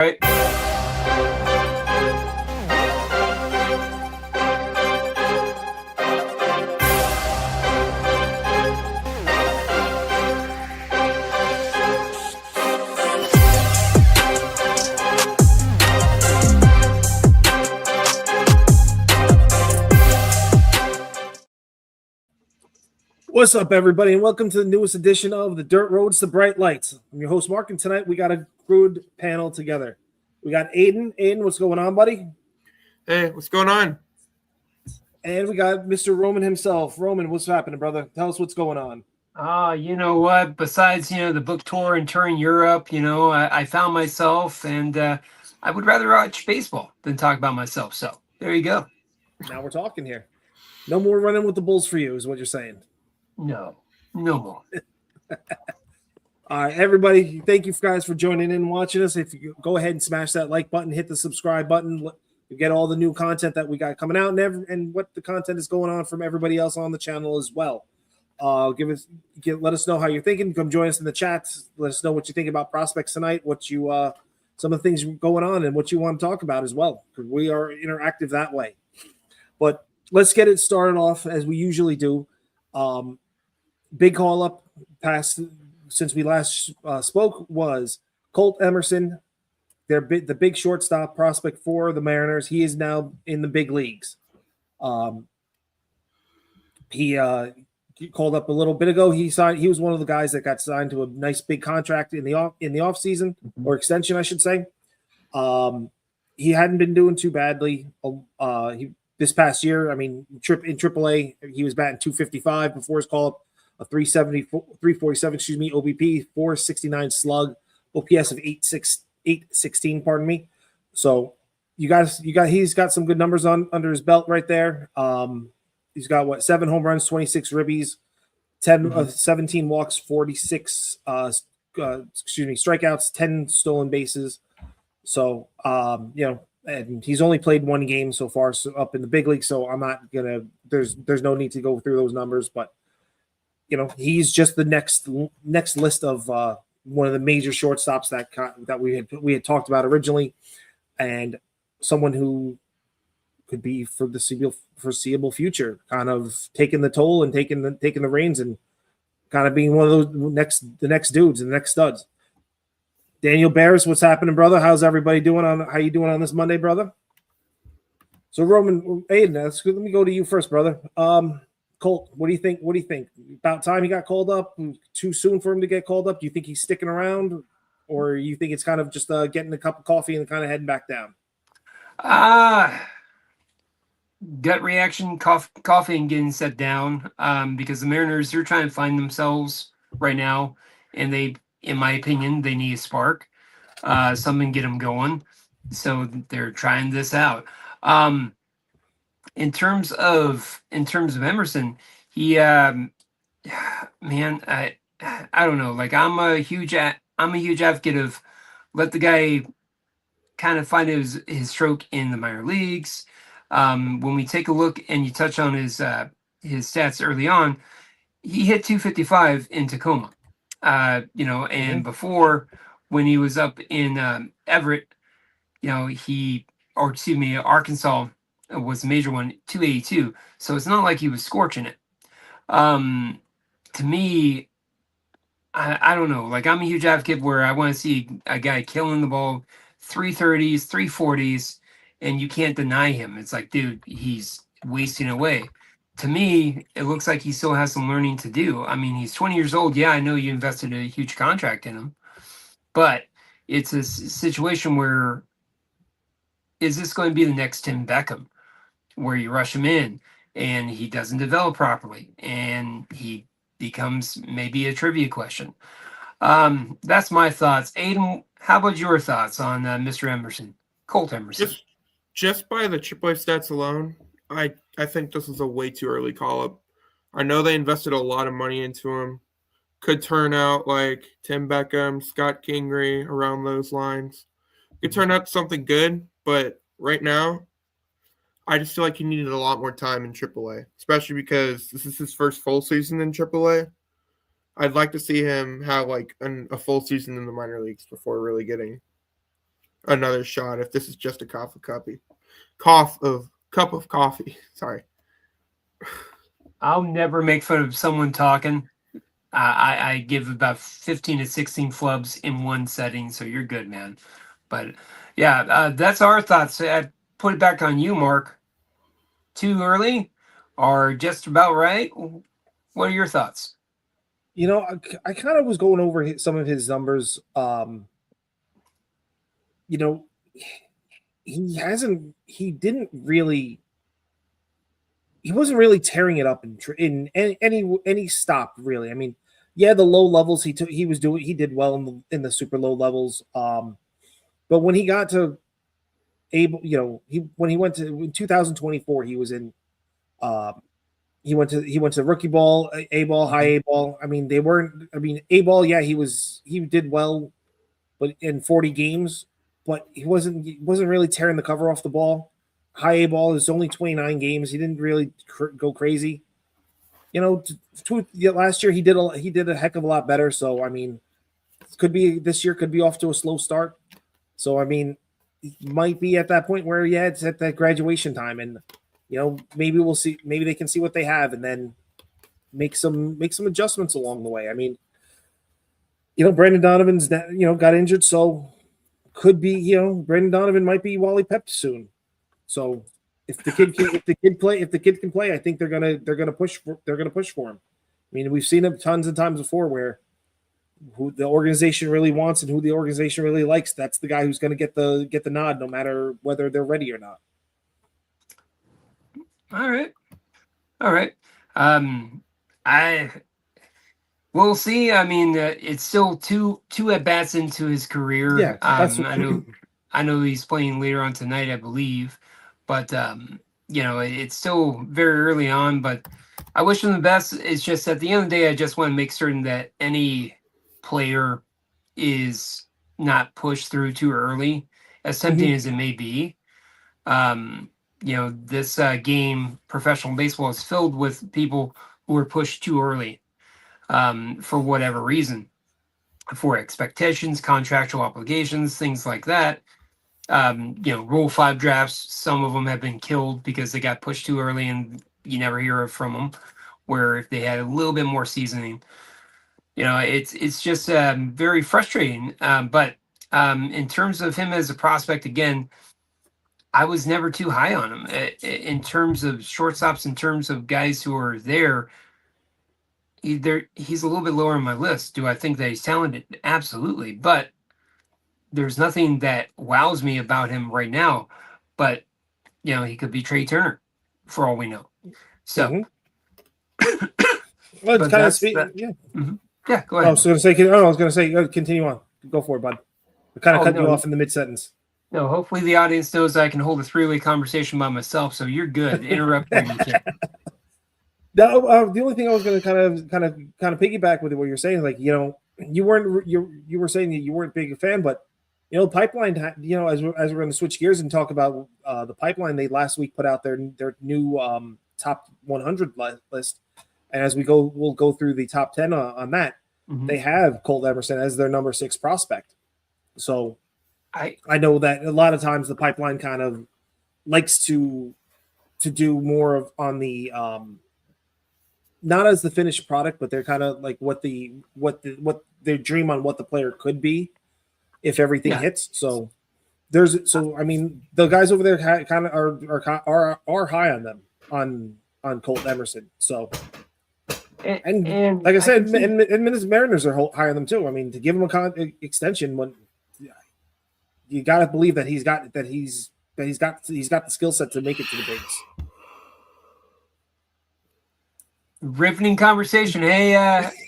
Right. What's up, everybody, and welcome to the newest edition of the Dirt Roads to Bright Lights. I'm your host, Mark, and tonight we got a good panel together. We got Aiden. Aiden, what's going on, buddy? Hey, what's going on? And we got Mr. Roman himself. Roman, what's happening, brother? Tell us what's going on. You know what? Besides, the book tour and touring Europe, I found myself, and I would rather watch baseball than talk about myself. So there you go. Now we're talking here. No more running with the Bulls for you, is what you're saying. No more. All right, everybody, thank you guys for joining in and watching us. If you go ahead and smash that like button, hit the subscribe button, you get all the new content that we got coming out and what the content is going on from everybody else on the channel as well. Let us know how you're thinking. Come join us in the chat. Let us know what you think about prospects tonight, some of the things going on and what you want to talk about as well, because we are interactive that way. But let's get it started off as we usually do. Big call up past since we last spoke was Colt Emerson, the big shortstop prospect for the Mariners. He is now in the big leagues. He called up a little bit ago. He was one of the guys that got signed to a nice big contract in the off season, or extension, I should say. He hadn't been doing too badly. This past year, I mean, in AAA, he was batting .255 before his call up, a 347, OBP, 469 slug, OPS of 816, pardon me. So he's got some good numbers under his belt right there. He's got 7 home runs, 26 ribbies, 17 walks, 46 strikeouts, 10 stolen bases. So and he's only played one game so far up in the big league, so I'm not gonna. There's no need to go through those numbers, but he's just the next list of one of the major shortstops that we had talked about originally, and someone who could be for the foreseeable future, kind of taking the toll and taking the reins and kind of being one of those the next dudes and the next studs. Daniel Bears, what's happening, brother? How's everybody doing how you doing on this Monday, brother? So Roman, Aiden, let me go to you first, brother. Colt, what do you think? About time he got called up? Too soon for him to get called up? Do you think he's sticking around, or you think it's kind of just getting a cup of coffee and kind of heading back down? Gut reaction, coffee and getting set down. Because the Mariners, they're trying to find themselves right now, and they, in my opinion, they need a spark, something get them going. So they're trying this out. In terms of Emerson, he, man, I don't know. Like I'm a huge advocate of let the guy kind of find his stroke in the minor leagues. When we take a look and you touch on his stats early on, he hit .255 in Tacoma. And before, when he was up in Everett, Arkansas was the major one, 282. So it's not like he was scorching it. To me, I don't know. Like I'm a huge advocate where I want to see a guy killing the ball, 330s, 340s, and you can't deny him. It's like, dude, he's wasting away. To me, it looks like he still has some learning to do. I mean, he's 20 years old. Yeah, I know you invested a huge contract in him, but it's a situation where is this going to be the next Tim Beckham, where you rush him in and he doesn't develop properly and he becomes maybe a trivia question? That's my thoughts. Aiden, how about your thoughts on Mr. Emerson, Colt Emerson? Just by the AAA stats alone, I think this is a way too early call-up. I know they invested a lot of money into him. Could turn out like Tim Beckham, Scott Kingery, around those lines. Could turn out something good, but right now, I just feel like he needed a lot more time in AAA, especially because this is his first full season in AAA. I'd like to see him have like a full season in the minor leagues before really getting another shot if this is just a cup of coffee. Sorry. I'll never make fun of someone talking. I give about 15 to 16 flubs in one setting, so you're good, man. But yeah, that's our thoughts. I put it back on you, Mark. Too early or just about right? What are your thoughts? I kind of was going over some of his numbers. You know, he wasn't really tearing it up in any stop really. I mean, yeah, the low levels he did well in the super low levels. But when he got to when he went to in 2024, he was in he went to rookie ball, A ball, high A ball. I mean, they weren't. I mean, A ball, yeah, he did well, but in 40 games, but he wasn't really tearing the cover off the ball. High A ball is only 29 games. He didn't really go crazy. Last year he did a heck of a lot better. So I mean, this year could be off to a slow start. So I mean, he might be at that point where it's at that graduation time, and maybe we'll see. Maybe they can see what they have, and then make some adjustments along the way. I mean, Brandon Donovan's got injured, so could be Brandon Donovan might be Wally Pep soon. So if the kid can play, I think they're gonna push for him. I mean, we've seen him tons of times before where who the organization really wants and who the organization really likes, that's the guy who's going to get the nod, no matter whether they're ready or not. All right. We'll see. I mean, it's still two at bats into his career. Yeah, I know he's playing later on tonight, I believe, but it's still very early on. But I wish him the best. It's just at the end of the day, I just want to make certain that any player is not pushed through too early, as tempting as it may be. This game, professional baseball, is filled with people who are pushed too early for whatever reason, for expectations, contractual obligations, things like that. Rule 5 drafts, some of them have been killed because they got pushed too early and you never hear from them, where if they had a little bit more seasoning, it's just very frustrating. But in terms of him as a prospect, again, I was never too high on him. In terms of shortstops, in terms of guys who are there, he's a little bit lower on my list. Do I think that he's talented? Absolutely. But there's nothing that wows me about him right now. But, he could be Trey Turner for all we know. So. Well, it's kind of sweet. Yeah. Mm-hmm. Yeah, go ahead. I was going to say, continue on. Go for it, bud. I kind of cut you off in the mid-sentence. No, hopefully the audience knows I can hold a three-way conversation by myself, so you're good. Interrupt when you can. No, the only thing I was going to kind of piggyback with what you're saying, like, you were saying that you weren't big a fan, but pipeline, as we're going to switch gears and talk about the pipeline, they last week put out their new top 100 list. And as we'll go through the top 10 on that. Mm-hmm. They have Colt Emerson as their number 6 prospect. So I know that a lot of times the pipeline kind of likes to do more of on the not as the finished product, but they're kind of like what their dream on what the player could be if everything hits. So I mean, the guys over there kind of are high on them on Colt Emerson. So. And like I said, and Mariners are high on them too. I mean, to give him a extension, when you got to believe that he's got the skill set to make it to the bigs. Riveting conversation. Hey,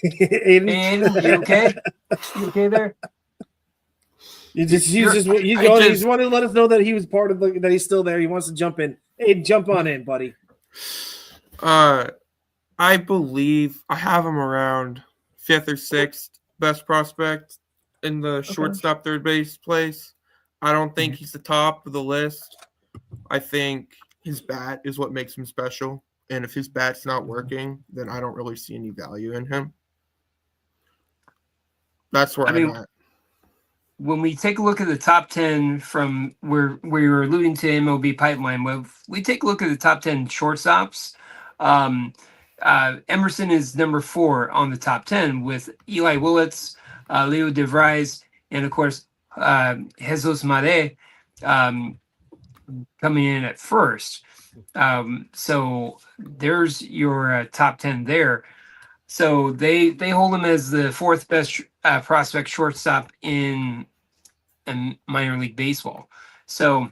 Aiden, you okay? You okay there? You just wanted to let us know that he was part of that he's still there. He wants to jump in. Hey, jump on in, buddy. I believe I have him around 5th or 6th best prospect in the shortstop third base place. I don't think he's the top of the list. I think his bat is what makes him special. And if his bat's not working, then I don't really see any value in him. That's where I'm at. when we take a look at the top 10 from where we were alluding to MLB pipeline, when we take a look at the top 10 shortstops, Emerson is number 4 on the top 10 with Eli Willits, Leo DeVries, and of course, Jesus Made coming in at first. So there's your top 10 there. So they hold him as the 4th best prospect shortstop in minor league baseball. So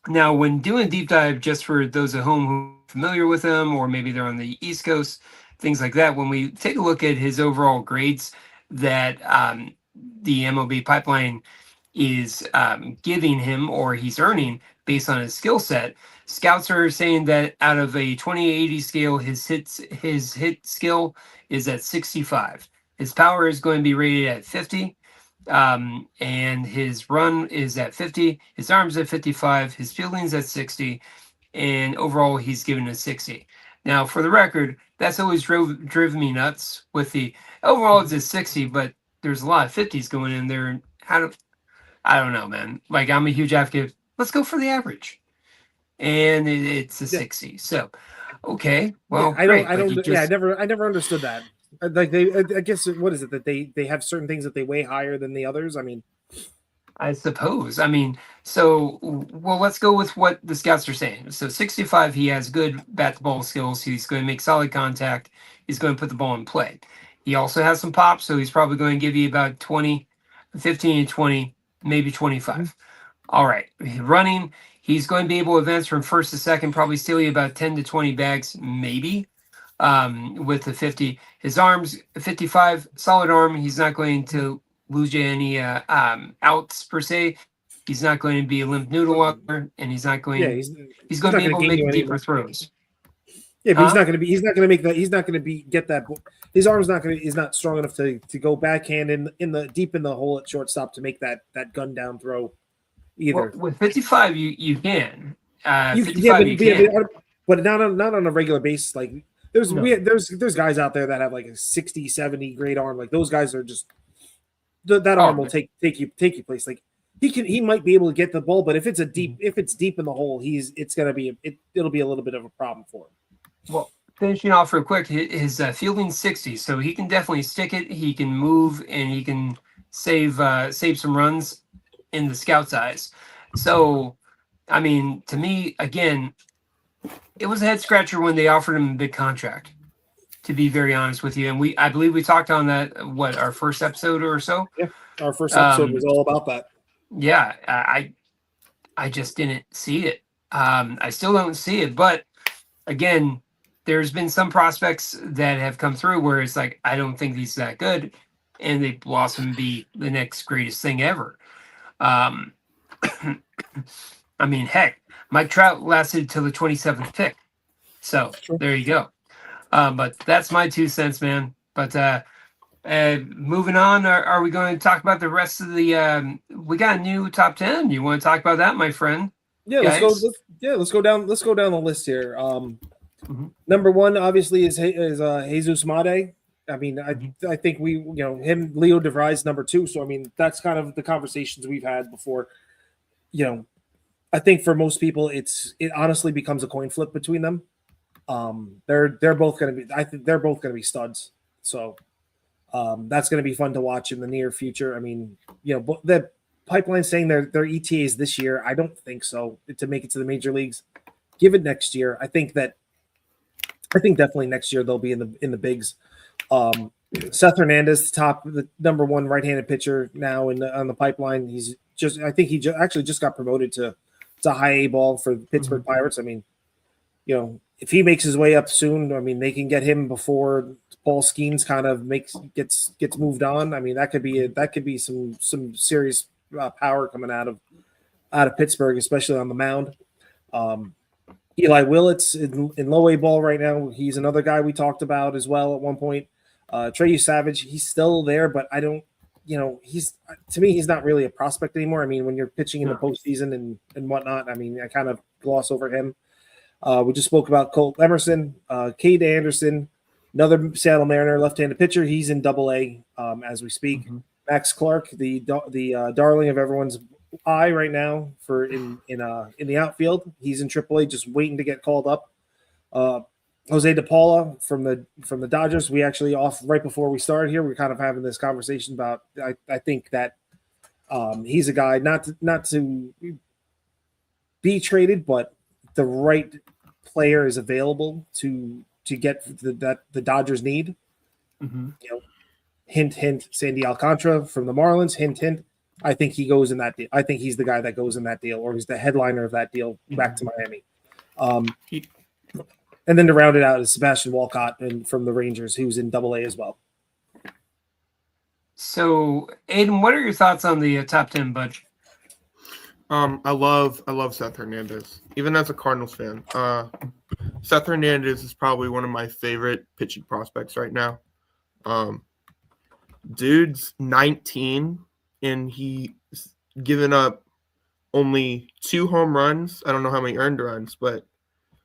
now when doing a deep dive, just for those at home who are familiar with him, or maybe they're on the East Coast, things like that, when we take a look at his overall grades that the MLB pipeline is giving him or he's earning based on his skill set, scouts are saying that out of a 20/80 scale, his hit skill is at 65. His power is going to be rated at 50. And his run is at 50, his arms at 55, his fielding's at 60, and overall he's given a 60. Now, for the record, that's always driven me nuts with the overall it's a 60, but there's a lot of 50s going in there. I don't know, man. Like, I'm a huge advocate. Let's go for the average, and it's a 60. So, okay, well, I great. don't. I never understood that. Like I guess what is it that they have certain things that they weigh higher than the others? I mean, I suppose. I mean, so, well, let's go with what the scouts are saying. So 65, he has good bat to ball skills. He's going to make solid contact. He's going to put the ball in play. He also has some pop, so he's probably going to give you about 20, 15 to 20, maybe 25. All right. Running, he's going to be able to advance from first to second, probably steal you about 10 to 20 bags, maybe, with the 50. His arms, 55, solid arm. He's not going to lose you any outs per se. He's not going to be a limp noodle out there, and he's not going. He's going to be able to make deeper throws. Yeah, but he's not going to be. He's not going to make that. He's not going to be get that. His arm's not going to. Is not strong enough to go backhand in the deep in the hole at shortstop to make that gun down throw. Either with 55, you can. 55, you can. But not on a regular basis. Like there's guys out there that have like a 60, 70 great arm. Like those guys are just that arm will take you place. Like he might be able to get the ball, but if it's deep in the hole, it'll be a little bit of a problem for him. Well, finishing off real quick, his fielding 60, so he can definitely stick it. He can move and he can save some runs in the scout's eyes. So, I mean, to me, again, it was a head scratcher when they offered him a big contract. To be very honest with you, and I believe we talked on that. What, our first episode or so? Yeah, our first episode was all about that. Yeah, I just didn't see it. I still don't see it, but again, there's been some prospects that have come through where it's like, I don't think he's that good, and they blossom and be the next greatest thing ever. I mean, heck, Mike Trout lasted till the 27th pick. So there you go. But that's my 2 cents, man. But moving on, are we going to talk about the rest of the? We got a new top 10. You want to talk about that, my friend? Yeah, let's go down the list here. Number 1 obviously is Jesus Made. I mean, I think him, Leo DeVries, number 2. So I mean, that's kind of the conversations we've had before. I think for most people, it honestly becomes a coin flip between them. They're both going to be. I think they're both going to be studs. So that's going to be fun to watch in the near future. I mean, the pipeline saying their ETAs this year. I don't think so to make it to the major leagues. Give it next year. I think definitely next year they'll be in the bigs. Seth Hernandez, the number 1 right-handed pitcher now on the pipeline. I think he actually just got promoted to high A ball for the Pittsburgh Pirates. I mean, if he makes his way up soon, I mean, they can get him before Paul Skeens kind of gets moved on. I mean, that could be some serious power coming out of Pittsburgh, especially on the mound. Eli Willits in low A ball right now. He's another guy we talked about as well at one point. Treyu Savage, he's still there, but I don't, to me, he's not really a prospect anymore. I mean, when you're pitching in the postseason and whatnot, I mean, I kind of gloss over him. We just spoke about Colt Emerson, Cade Anderson, another Seattle Mariner left-handed pitcher. He's in Double A as we speak. Max Clark, the darling of everyone's eye right now for in the outfield. He's in AAA, just waiting to get called up. Jose DePaula from the Dodgers. We actually off right before we started here. We're kind of having this conversation about. I think that he's a guy not to be traded, but the right player is available to get that the Dodgers need. Mm-hmm. You know, hint, hint. Sandy Alcantara from the Marlins. Hint, hint. I think he goes in that deal. I think he's the guy that goes in that deal, or he's the headliner of that deal back to Miami. And then to round it out is Sebastian Walcott and from the Rangers, who's in AA as well. So, Aiden, what are your thoughts on the top 10 budget? I love Seth Hernandez, even as a Cardinals fan. Seth Hernandez is probably one of my favorite pitching prospects right now. Dude's 19, and he's given up only 2 home runs. I don't know how many earned runs, but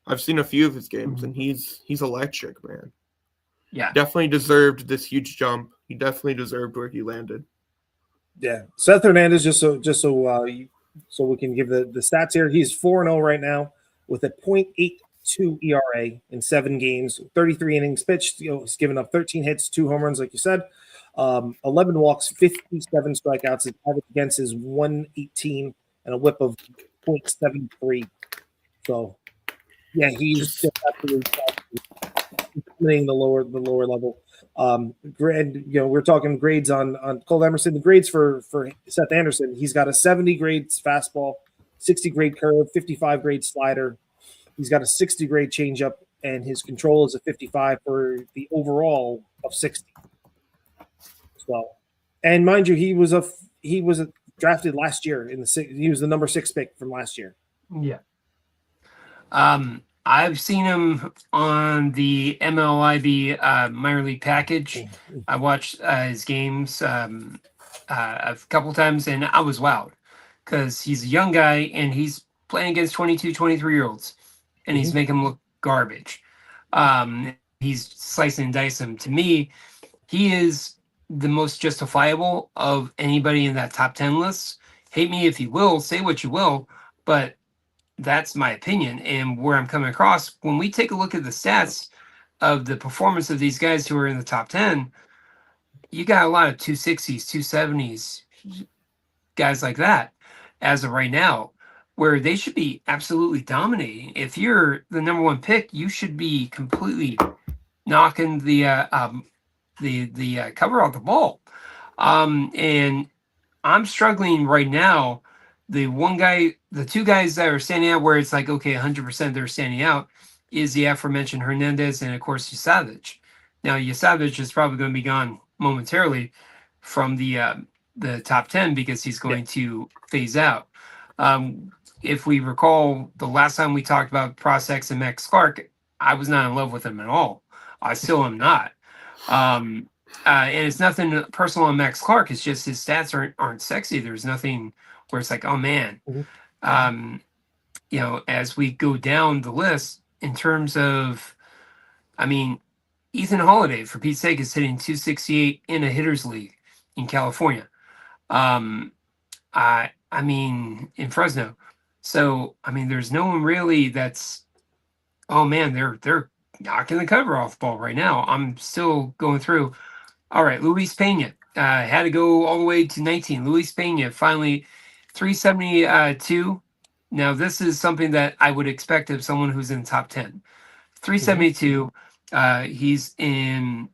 I've seen a few of his games, and he's electric, man. Yeah, definitely deserved this huge jump. He definitely deserved where he landed. Yeah, Seth Hernandez. Just so we can give the stats here. He's 4-0 right now with a .82 ERA in 7 games, 33 innings pitched. He's given up 13 hits, 2 home runs, like you said, 11 walks, 57 strikeouts. His average against is 118 and a WHIP of .73. So. Yeah, he's just absolutely dominating the lower level. We're talking grades on Cole Emerson. The grades for Seth Anderson, he's got a 70 grade fastball, 60 grade curve, 55 grade slider. He's got a 60 grade changeup, and his control is a 55 for the overall of 60. So, and mind you, he was drafted last year he was the number 6 pick from last year. Yeah. I've seen him on the MLIB minor league package. I watched his games a couple times, and I was wowed because he's a young guy and he's playing against 22, 23-year-olds, and he's making them look garbage. He's slicing and dicing. To me, he is the most justifiable of anybody in that top 10 list. Hate me if you will, say what you will, but that's my opinion and where I'm coming across. When we take a look at the stats of the performance of these guys who are in the top 10, you got a lot of 260s, 270s, guys like that as of right now, where they should be absolutely dominating. If you're the number 1 pick, you should be completely knocking the cover off the ball. And I'm struggling right now. The 2 guys that are standing out where it's like, okay, 100% they're standing out is the aforementioned Hernandez and, of course, Yasavage. Now, Yasavage is probably going to be gone momentarily from the top 10 because he's going to phase out. If we recall, the last time we talked about prospects and Max Clark, I was not in love with him at all. I still am not. And it's nothing personal on Max Clark. It's just his stats aren't sexy. There's nothing where it's like, oh man, as we go down the list in terms of, Ethan Holiday, for Pete's sake, is hitting 268 in a hitters league in California. In Fresno. So, there's no one really that's, oh man, they're knocking the cover off the ball right now. I'm still going through. All right, Luis Pena had to go all the way to 19. Luis Pena finally 372. Now, this is something that I would expect of someone who's in the top 10. 372. He's in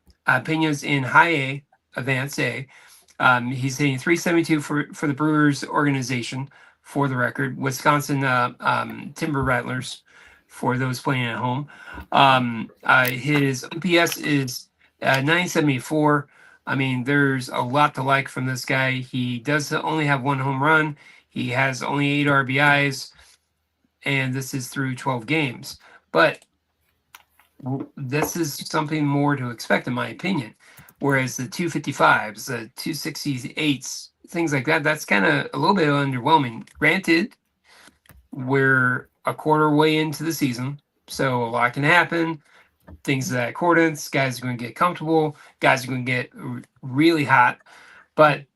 Pena's in high A, advanced A. He's hitting 372 for the Brewers organization, for the record. Wisconsin Timber Rattlers, for those playing at home. His OPS is 974. There's a lot to like from this guy. He does only have 1 home run. He has only 8 RBIs, and this is through 12 games. But this is something more to expect, in my opinion. Whereas the 255s, the 268s, things like that, that's kind of a little bit underwhelming. Granted, we're a quarter way into the season, so a lot can happen. Things of that accordance. Guys are going to get comfortable. Guys are going to get really hot. But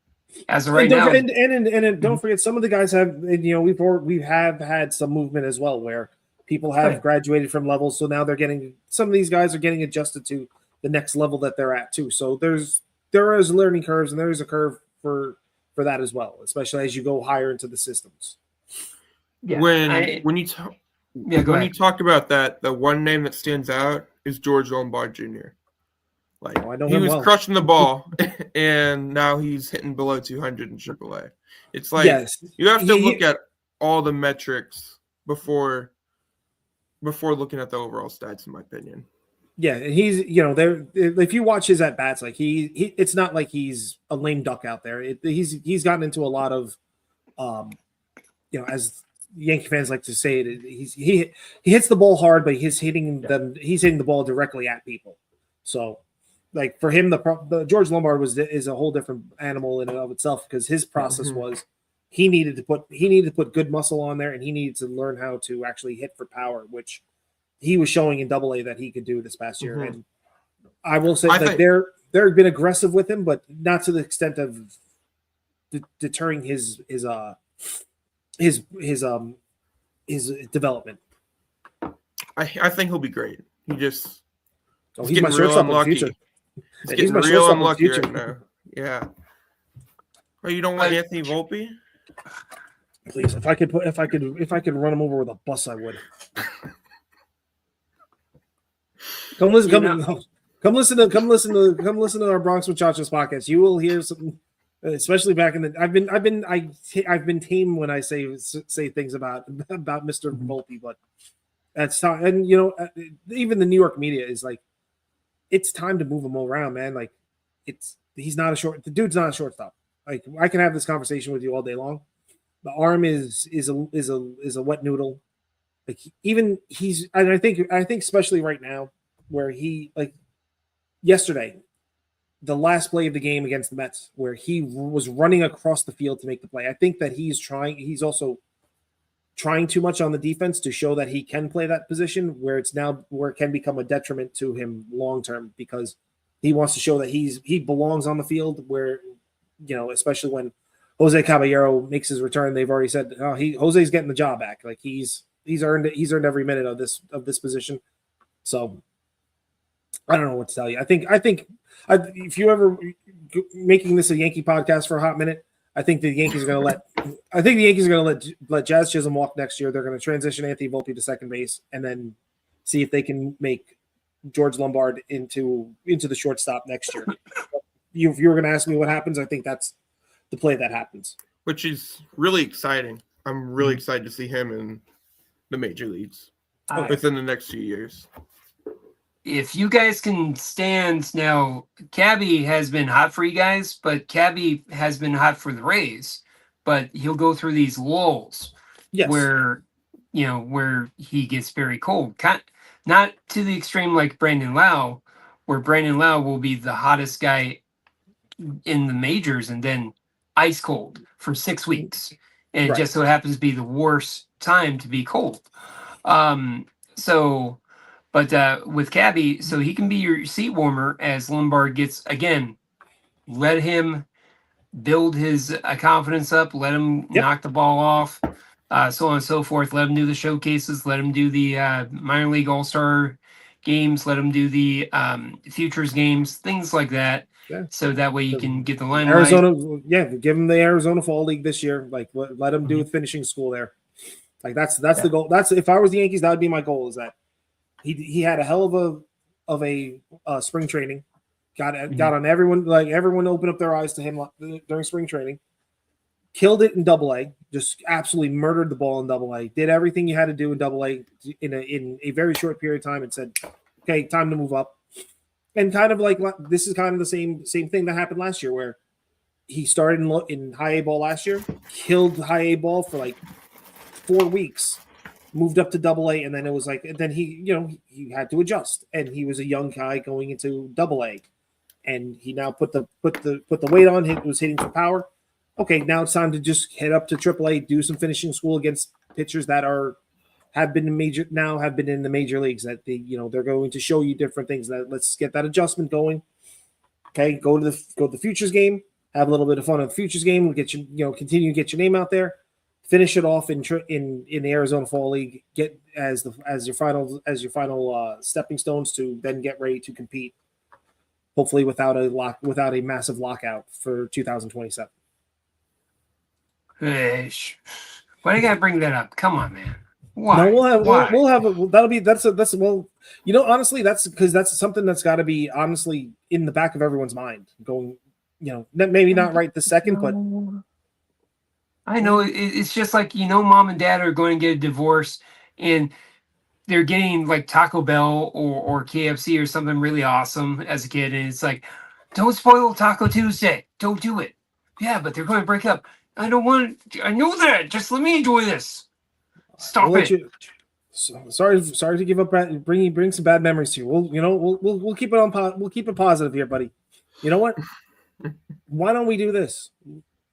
as of right now. And don't forget, some of the guys have, we have had some movement as well, where people have graduated from levels, so now some of these guys are getting adjusted to the next level that they're at too. So there is learning curves, and there is a curve for that as well, especially as you go higher into the systems. Yeah, when you talked about that, the one name that stands out is George Lombard Jr. Like, he was crushing the ball, and now he's hitting below 200 in AAA. It's like, you have to look at all the metrics before looking at the overall stats, in my opinion. Yeah, and he's, if you watch his at bats, like it's not like he's a lame duck out there. He's gotten into a lot of, as Yankee fans like to say it, he hits the ball hard, but he's hitting the ball directly at people. So, like, for him, the George Lombard is a whole different animal in and of itself, because his process was he needed to put good muscle on there, and he needed to learn how to actually hit for power, which he was showing in AA that he could do this past year. And I will say that they've been aggressive with him, but not to the extent of deterring his development. I think he'll be great. He's my shortstop in the future. He's getting real unlucky right now. Yeah. Oh, you don't want Anthony Volpe? Please, if I could run him over with a bus, I would. Come listen to our Bronx Muchachos podcast. You will hear something, especially back in the. I've been tame when I say things about Mr. Volpe, but that's time. And even the New York media is like, it's time to move him around, man. Like, the dude's not a shortstop. Like, I can have this conversation with you all day long. The arm is a wet noodle. Like, and I think especially right now, where he, like, yesterday, the last play of the game against the Mets, where he was running across the field to make the play. I think that he's also trying too much on the defense to show that he can play that position, where it can become a detriment to him long term, because he wants to show that he belongs on the field, where, especially when Jose Caballero makes his return, they've already said, Jose's getting the job back. Like, he's earned it. He's earned every minute of this position. So I don't know what to tell you. I think if you ever making this a Yankee podcast for a hot minute, I think the Yankees are going to let Jazz Chisholm walk next year. They're going to transition Anthony Volpe to second base, and then see if they can make George Lombard into the shortstop next year. If you were going to ask me what happens, I think that's the play that happens. Which is really exciting. I'm really excited to see him in the major leagues within the next few years. If you guys can stand now, Cabby has been hot for you guys, but Cabby has been hot for the Rays. But he'll go through these lulls where he gets very cold. Not to the extreme like Brandon Lau, where Brandon Lau will be the hottest guy in the majors and then ice cold for 6 weeks. And it just so happens to be the worst time to be cold. But with Cabby, so he can be your seat warmer as Lombard gets, again, let him build his confidence up, let him knock the ball off, so on and so forth. Let him do the showcases, let him do the minor league all-star games, let him do the futures games, things like that. Yeah. So that way you can get the limelight. Arizona, give him the Arizona Fall League this year. Like, let him do finishing school there. Like, that's the goal. That's, if I was the Yankees, that would be my goal, is that he had a hell of a spring training. Got on everyone, like, everyone opened up their eyes to him during spring training. Killed it in AA. Just absolutely murdered the ball in AA. Did everything you had to do in AA in a very short period of time, and said, "Okay, time to move up." And kind of like, this is kind of the same thing that happened last year, where he started in high A ball last year, killed high A ball for like 4 weeks, moved up to AA, and then it was like, then he had to adjust, and he was a young guy going into AA, and he now put the weight on. Was hitting for power. Okay, now it's time to just head up to AAA, do some finishing school against pitchers that have been in the major leagues, that they're going to show you different things. That let's get that adjustment going. Okay, go to the futures game, have a little bit of fun in the futures game. We'll get continue to get your name out there, finish it off in the Arizona Fall League. Get as your final stepping stones to then get ready to compete. Hopefully, without a massive lockout for 2027. Why do you gotta bring that up? Come on, man. Why? No, honestly, that's because that's something that's got to be honestly in the back of everyone's mind. Going, maybe not right this second, but I know it's just like mom and dad are going to get a divorce, and they're getting like Taco Bell or KFC or something really awesome as a kid, and it's like, don't spoil Taco Tuesday. Don't do it. Yeah, but they're going to break up. I don't want. I know that. Just let me enjoy this. Stop it. Sorry to give up. Bring some bad memories to you. We'll keep it we'll keep it positive here, buddy. You know what? Why don't we do this,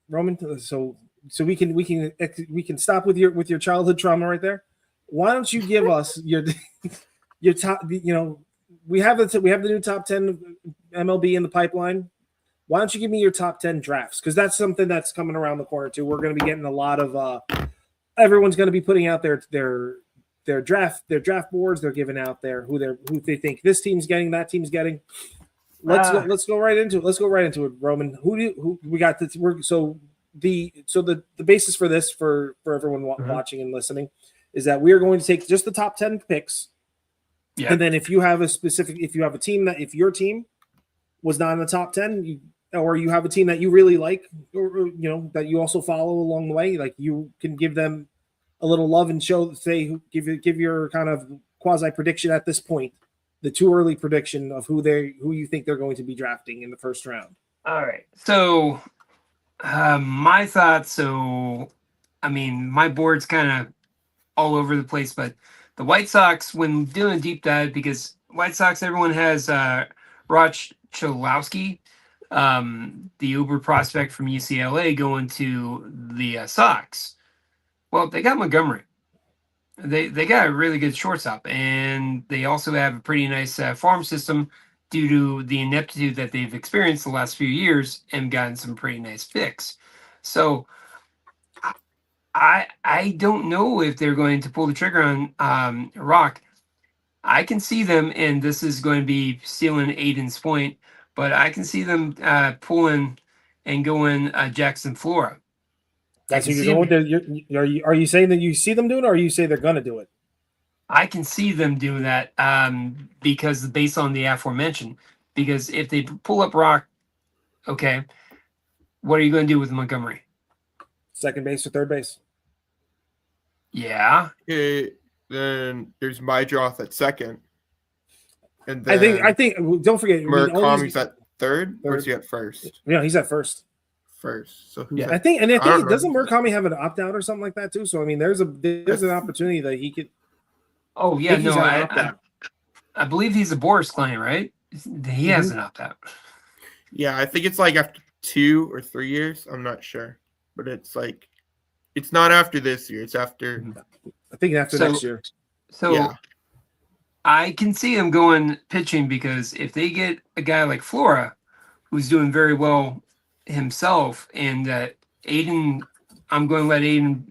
Roman? So we can stop with your childhood trauma right there. Why don't you give us your top? We have the new top 10 MLB in the pipeline. Why don't you give me your top 10 drafts? Because that's something that's coming around the corner too. We're going to be getting a lot of. Everyone's going to be putting out their draft boards. They're giving out who they think this team's getting, that team's getting. Let's go right into it. Roman, who we got? The basis for this for everyone watching and listening is that we are going to take just the top 10 picks. Yeah. And then if you have a team if your team was not in the top 10, or you have a team that you really like, or that you also follow along the way, like you can give them a little love and give your kind of quasi prediction at this point, the too early prediction of who you think they're going to be drafting in the first round. All right. So my thoughts. So, I mean, my board's kind of all over the place, but the White Sox, when doing a deep dive, because White Sox, everyone has Roch Cholowski, the Uber prospect from UCLA, going to the Sox. Well, they got Montgomery. They got a really good shortstop, and they also have a pretty nice farm system due to the ineptitude that they've experienced the last few years and gotten some pretty nice picks. So I don't know if they're going to pull the trigger on Rock. I can see them, and this is going to be stealing Aiden's point, but I can see them pulling and going Jackson Flora. That's what you're going there. Are you saying that you see them doing it, or you say they're going to do it? I can see them doing that because based on the aforementioned. Because if they pull up Rock, okay, what are you going to do with Montgomery? Second base or third base? Yeah. Then there's Mydroth at second. And then I think don't forget Murakami's at third, or is he at first? Yeah, he's at first. So I think doesn't Murakami have an opt out or something like that too? So I mean, there's an opportunity that he could. Oh yeah, no, I believe he's a Boris client, right? He has an opt out. Yeah, I think it's like after 2 or 3 years. I'm not sure, but it's like it's not after this year. It's after. I think after next year. So yeah. I can see him going pitching because if they get a guy like Flora, who's doing very well himself, and Aiden, I'm going to let Aiden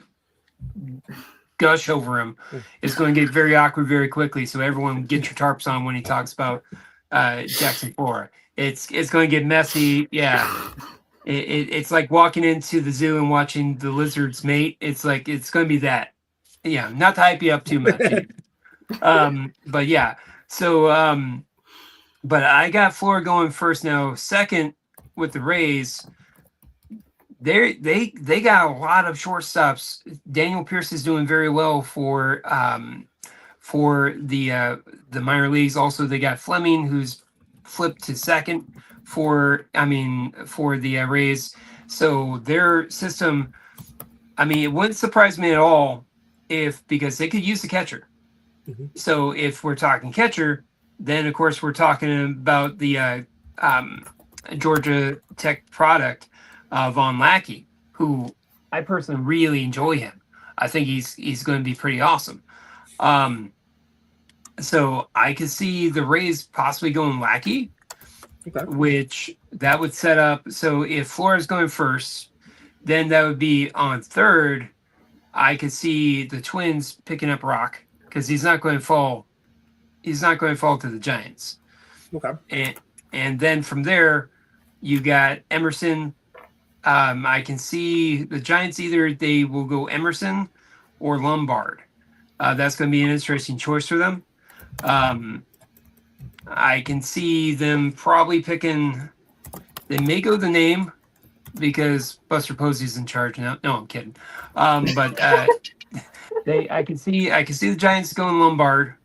gush over him. It's going to get very awkward very quickly. So everyone get your tarps on when he talks about Jackson Flora. It's going to get messy. Yeah. It's like walking into the zoo and watching the lizards mate. It's going to be that. Yeah. Not to hype you up too much. But yeah. So, but I got Flora going first now. Second with the Rays, they got a lot of shortstops. Daniel Pierce is doing very well for the minor leagues. Also, they got Fleming, who's flipped to second for the Rays. So their system, I mean, it wouldn't surprise me at all because they could use the catcher. Mm-hmm. So if we're talking catcher, then of course we're talking about the Georgia Tech product, Von Lackey, who I personally really enjoy him. I think he's going to be pretty awesome. So I could see the Rays possibly going Lackey. Okay. which that would set up. So if Flores going first, then that would be on third. I could see the Twins picking up Rock because he's not going to fall. He's not going to fall to the Giants. Okay. And then from there, you got Emerson. I can see the Giants either they will go Emerson or Lombard. That's going to be an interesting choice for them. I can see them probably picking. They may go the name because Buster Posey's in charge now. No, I'm kidding. But I can see the Giants going Lombard.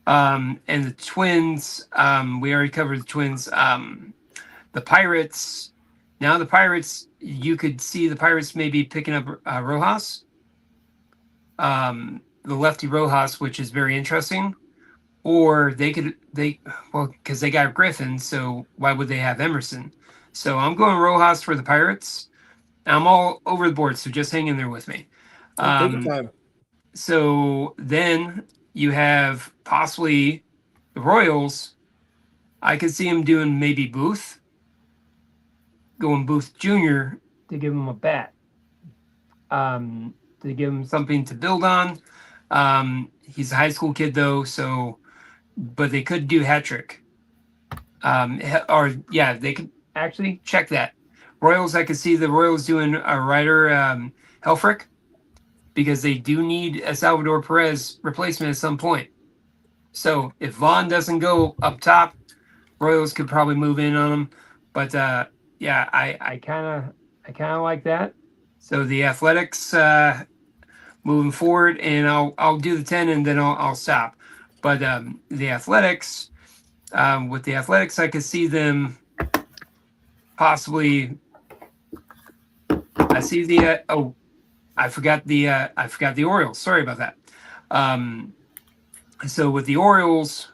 And the Twins, we already covered the Twins. The Pirates, now the Pirates, you could see the Pirates maybe picking up Rojas, the lefty Rojas, which is very interesting. Or because they got Griffin, so why would they have Emerson? So I'm going Rojas for the Pirates. I'm all over the board, so just hang in there with me. Take your time. So then you have possibly the Royals. I could see him doing maybe Booth, going Booth Jr. to give him a bat, to give him something to build on. He's a high school kid though, but they could do hat trick. They could actually check that. Royals, I could see the Royals doing a Ryder Helfrich because they do need a Salvador Perez replacement at some point. So if Vaughn doesn't go up top, Royals could probably move in on him. But I kind of like that. So the Athletics moving forward, and I'll do the 10 and then I'll stop. But the Athletics, with the Athletics, I could see them possibly. I see the I forgot the Orioles. Sorry about that. So with the Orioles,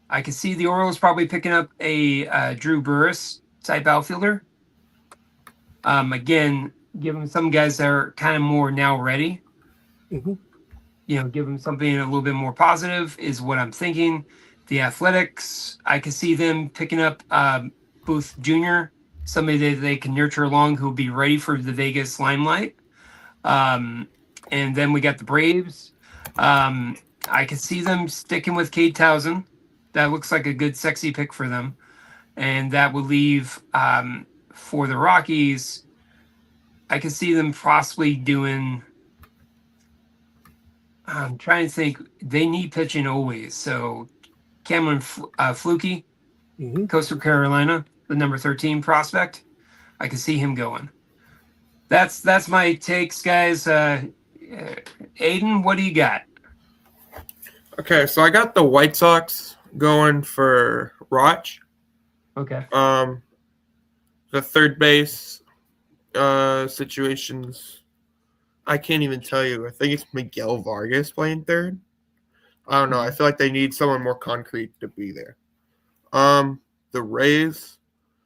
I could see the Orioles probably picking up a Drew Burris type outfielder. Again, give them some guys that are kind of more now ready. Mm-hmm. Give them something a little bit more positive is what I'm thinking. The Athletics, I could see them picking up Booth Jr., somebody that they can nurture along who will be ready for the Vegas limelight. And then we got the Braves. I could see them sticking with Cade Townsend. That looks like a good, sexy pick for them. And that would leave for the Rockies, I could see them possibly doing. I'm trying to think. They need pitching always. So Cameron Flukie, Coastal Carolina, the number 13 prospect. I can see him going. That's my takes, guys. Aiden, what do you got? Okay, so I got the White Sox going for Roch. Okay. The third base situations, I can't even tell you. I think it's Miguel Vargas playing third. I don't know. I feel like they need someone more concrete to be there. The Rays,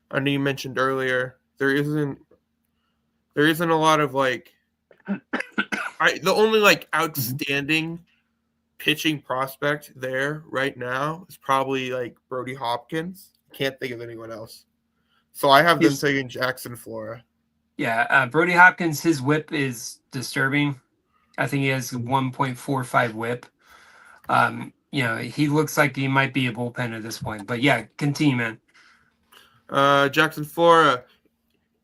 I know you mentioned earlier, there isn't a lot of the only outstanding pitching prospect there right now is probably Brody Hopkins. Can't think of anyone else. So I have them taking Jackson Flora. Yeah, Brody Hopkins, his whip is disturbing. I think he has 1.45 whip. He looks like he might be a bullpen at this point. But yeah, continue, man. Jackson Flora,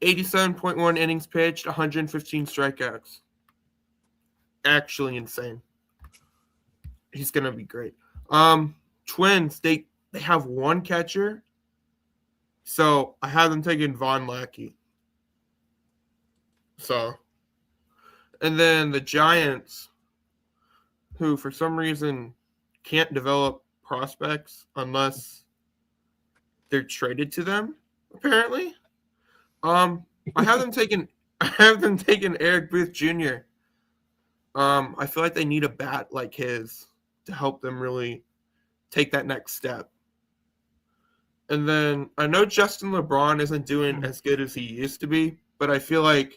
87.1 innings pitched, 115 strikeouts. Actually insane. He's gonna be great. Twins, they have one catcher. So I have them taking Von Lackey. And then the Giants, who for some reason can't develop prospects unless they're traded to them, apparently. I have them taking Eric Booth Jr. I feel like they need a bat like his to help them really take that next step. And then I know Justin LeBron isn't doing as good as he used to be, but I feel like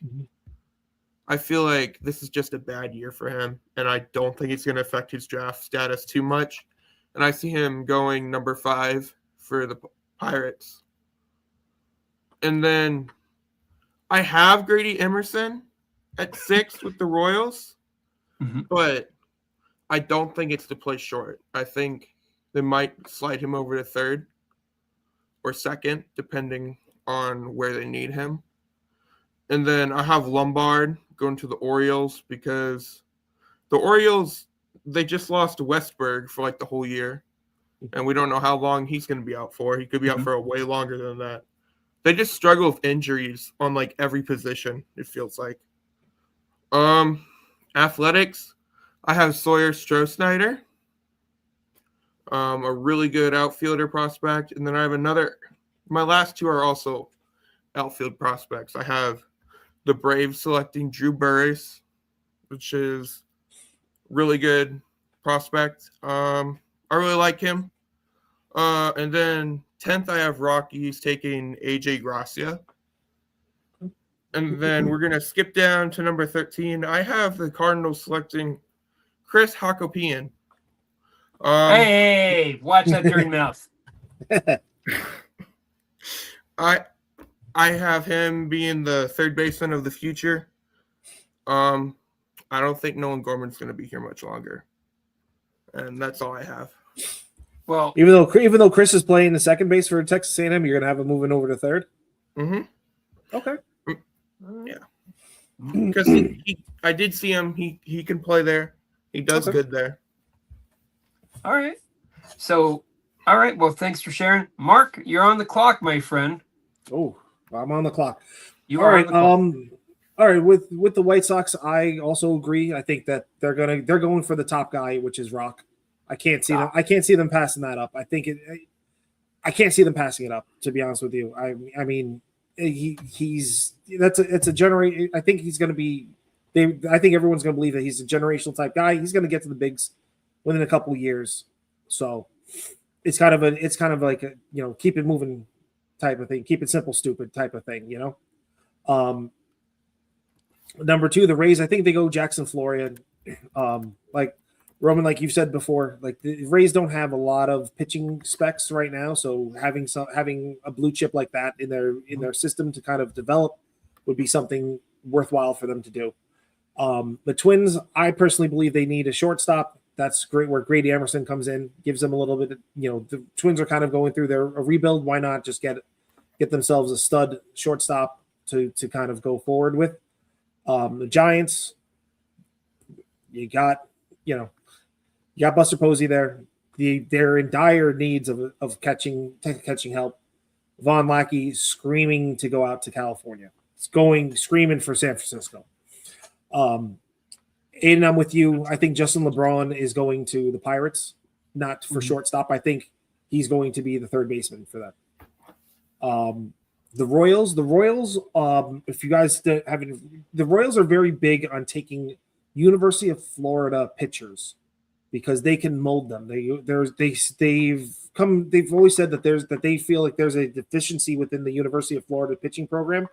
this is just a bad year for him, and I don't think it's going to affect his draft status too much. And I see him going number 5 for the Pirates. And then I have Grady Emerson at 6 with the Royals, but I don't think it's to play short. I think they might slide him over to third or second, depending on where they need him. And then I have Lombard going to the Orioles because the Orioles, they just lost Westberg for like the whole year. And we don't know how long he's going to be out for. He could be out for a way longer than that. They just struggle with injuries on like every position, it feels like. Athletics, I have Sawyer Stroh-Snyder, a really good outfielder prospect. And then I have my last two are also outfield prospects. I have the Braves selecting Drew Burris, which is really good prospect. I really like him. And then 10th, I have Rockies taking AJ Gracia. And then we're going to skip down to number 13. I have the Cardinals selecting Chris Hakopian. Hey, watch that dirty mouth. I have him being the third baseman of the future. I don't think Nolan Gorman's going to be here much longer. And that's all I have. Well, even though Chris is playing the second base for Texas A&M, you're gonna have him moving over to third. Mm-hmm. Okay. Yeah. Because I did see him. He can play there. He does good there. All right. So, all right. Well, thanks for sharing, Mark. You're on the clock, my friend. Oh, I'm on the clock. You are. All right. With the White Sox, I also agree. I think that they're going for the top guy, which is Rock. I can't see them passing that up. I can't see them passing it up, to be honest with you. I mean, it's a generation. I think he's going to be. I think everyone's going to believe that he's a generational type guy. He's going to get to the bigs within a couple of years. So it's kind of like a, keep it moving type of thing. Keep it simple, stupid type of thing. Number 2, the Rays. I think they go Jackson Florian. Like Roman, like you've said before, like the Rays don't have a lot of pitching specs right now, so having a blue chip like that in their system to kind of develop would be something worthwhile for them to do. The Twins, I personally believe they need a shortstop. That's great where Grady Emerson comes in, gives them a little bit. The Twins are kind of going through a rebuild. Why not just get themselves a stud shortstop to kind of go forward with? The Giants, you got Buster Posey there. They're in dire needs of catching help. Von Lackey screaming to go out to California. It's screaming for San Francisco. Aiden, I'm with you. I think Justin LeBron is going to the Pirates, not for shortstop. I think he's going to be the third baseman for them. The Royals, if you guys haven't, the Royals are very big on taking University of Florida pitchers because they can mold them. They've always said that they feel like there's a deficiency within the University of Florida pitching program,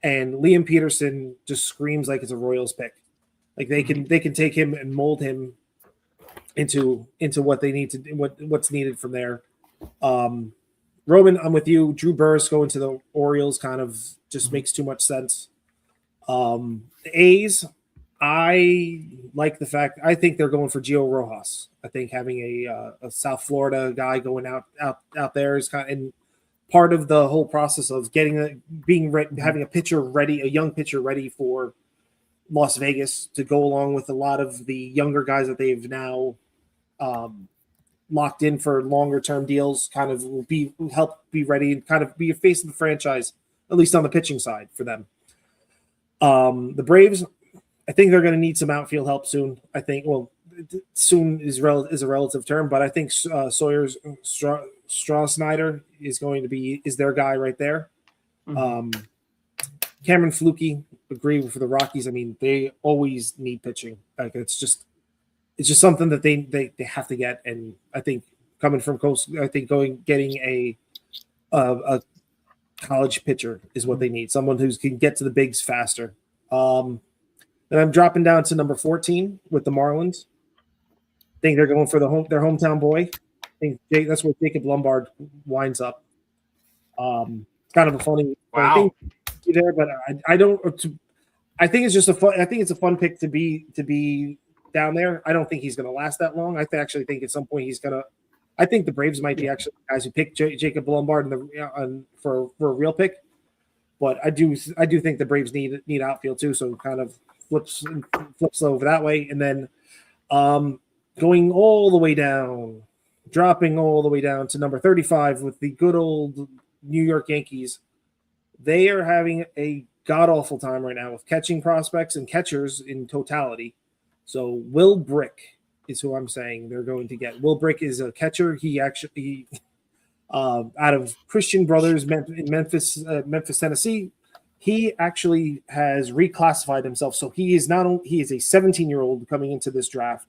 and Liam Peterson just screams like it's a Royals pick. Like they can take him and mold him into what they need to do, what's needed from there. Roman, I'm with you. Drew Burris going to the Orioles kind of just makes too much sense. The A's, I like the fact I think they're going for Gio Rojas. I think having a South Florida guy going out there is kind of and part of the whole process of having a young pitcher ready for Las Vegas to go along with a lot of the younger guys that they've now locked in for longer term deals. Kind of will help be ready and kind of be a face of the franchise, at least on the pitching side for them. The Braves, I think they're going to need some outfield help soon. I think, soon is a relative term, but I think Sawyer's Stroh-Snyder is their guy right there. Cameron Flukie, agree for the Rockies. I mean, they always need pitching. Like it's just something that they have to get. And I think coming from Coast, I think getting a college pitcher is what they need. Someone who can get to the bigs faster. Then I'm dropping down to number 14 with the Marlins. I think they're going for their hometown boy think that's where Jacob Lombard winds up. It's kind of a funny Wow. thing there, but I don't. I think it's just a fun. I think it's a fun pick to be down there. I don't think he's going to last that long. I actually think at some point he's going to. I think the Braves might be actually the guys who pick Jacob Lombard for a real pick. But I do think the Braves need outfield too, so kind of flips over that way, and then going all the way down, dropping all the way down to number 35 with the good old New York Yankees. They are having a god-awful time right now with catching prospects and catchers in totality. So Will Brick is who I'm saying they're going to get. Will Brick is a catcher. He actually out of Christian Brothers in Memphis, Tennessee. He actually has reclassified himself. So he is a 17-year-old coming into this draft.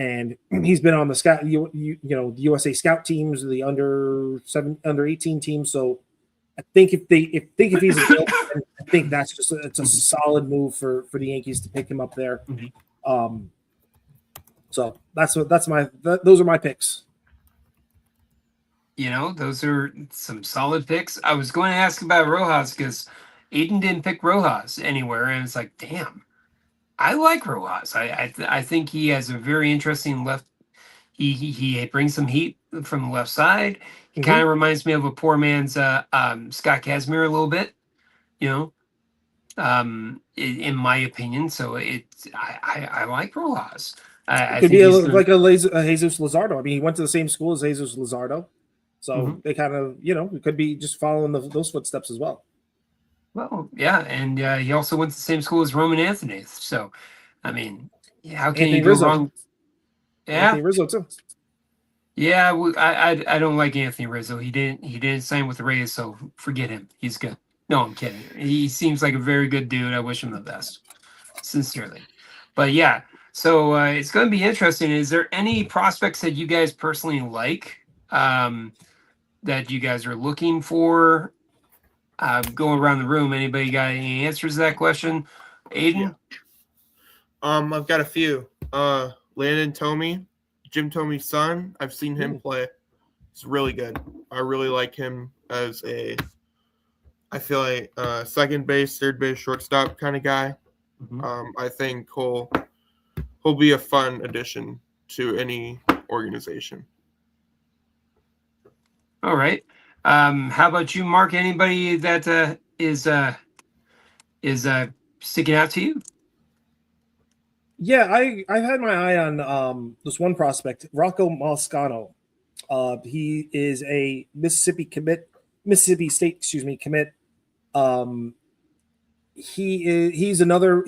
And he's been on the scout, the USA scout teams, the under 18 teams. So I think if he's available, I think that's it's a solid move for the Yankees to pick him up there. Mm-hmm. So those are my picks. Those are some solid picks. I was going to ask about Rojas because Aiden didn't pick Rojas anywhere, and it's like, damn. I like Rojas. I think he has a very interesting left. He brings some heat from the left side. He kind of reminds me of a poor man's Scott Kazmir a little bit, in my opinion. So I like Rojas. It could be like a Jesus Luzardo. I mean, he went to the same school as Jesus Luzardo, so they kind of it could be just following those footsteps as well. Well, yeah, and he also went to the same school as Roman Anthony. So, I mean, how can you go wrong? Yeah, Anthony Rizzo too. Yeah, I don't like Anthony Rizzo. He didn't sign with the Rays, so forget him. He's good. No, I'm kidding. He seems like a very good dude. I wish him the best, sincerely. But yeah, so it's going to be interesting. Is there any prospects that you guys personally like that you guys are looking for? Going around the room, anybody got any answers to that question? Aiden? Yeah. I've got a few. Landon Tomey, Jim Tomey's son. I've seen him play. He's really good. I really like him as I feel like second base, third base, shortstop kind of guy. Mm-hmm. I think he'll be a fun addition to any organization. All right. How about you, Mark? Anybody that is sticking out to you? Yeah, I've had my eye on this one prospect, Rocco Moscano. He is a Mississippi State commit. He's another